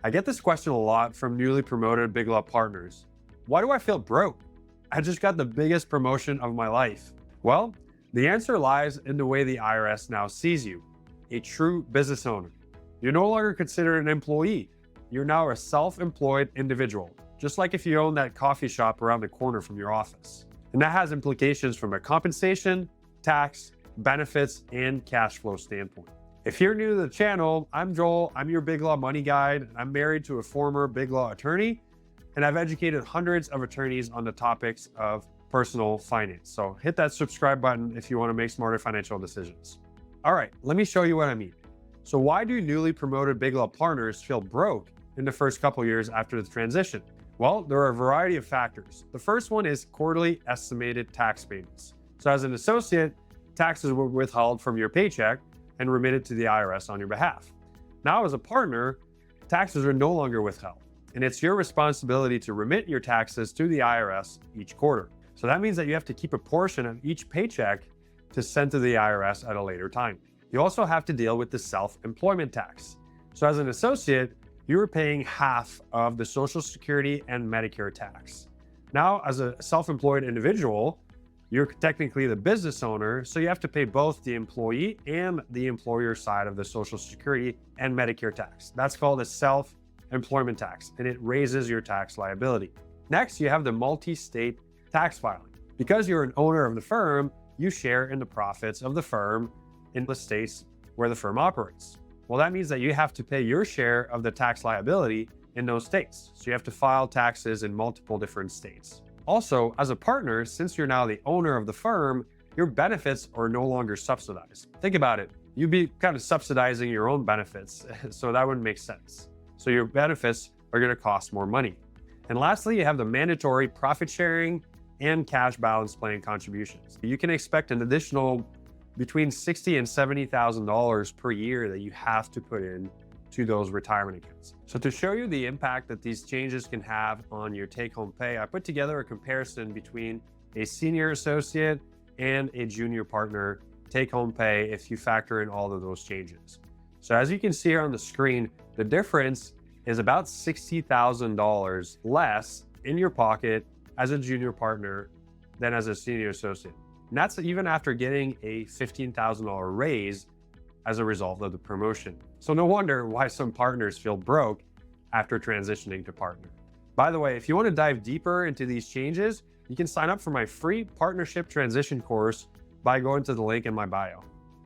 I get this question a lot from newly promoted Big Law partners. Why do I feel broke? I just got the biggest promotion of my life. Well, the answer lies in the way the IRS now sees you, a true business owner. You're no longer considered an employee. You're now a self-employed individual, just like if you own that coffee shop around the corner from your office. And that has implications from a compensation, tax, benefits, and cash flow standpoint. If you're new to the channel, I'm Joel. I'm your Big Law money guide. I'm married to a former Big Law attorney, and I've educated hundreds of attorneys on the topics of personal finance. So hit that subscribe button if you want to make smarter financial decisions. All right, let me show you what I mean. So why do newly promoted Big Law partners feel broke in the first couple years after the transition? Well, there are a variety of factors. The first one is quarterly estimated tax payments. So as an associate, taxes were withheld from your paycheck and remitted to the IRS on your behalf. Now, as a partner, taxes are no longer withheld, and it's your responsibility to remit your taxes to the IRS each quarter. So that means that you have to keep a portion of each paycheck to send to the IRS at a later time. You also have to deal with the self-employment tax. So as an associate, you are paying half of the Social Security and Medicare tax. Now, as a self-employed individual, you're technically the business owner, so you have to pay both the employee and the employer side of the Social Security and Medicare tax. That's called a self-employment tax, and it raises your tax liability. Next, you have the multi-state tax filing. Because you're an owner of the firm, you share in the profits of the firm in the states where the firm operates. Well, that means that you have to pay your share of the tax liability in those states. So you have to file taxes in multiple different states. Also, as a partner, since you're now the owner of the firm, your benefits are no longer subsidized. Think about it. You'd be kind of subsidizing your own benefits, so that wouldn't make sense. So your benefits are going to cost more money. And lastly, you have the mandatory profit sharing and cash balance plan contributions. You can expect an additional between $60,000 and $70,000 per year that you have to put in to those retirement accounts. So to show you the impact that these changes can have on your take-home pay, I put together a comparison between a senior associate and a junior partner take-home pay if you factor in all of those changes. So as you can see here on the screen, the difference is about $60,000 less in your pocket as a junior partner than as a senior associate. And that's even after getting a $15,000 raise as a result of the promotion. So no wonder why some partners feel broke after transitioning to partner. By the way, if you want to dive deeper into these changes, you can sign up for my free partnership transition course by going to the link in my bio.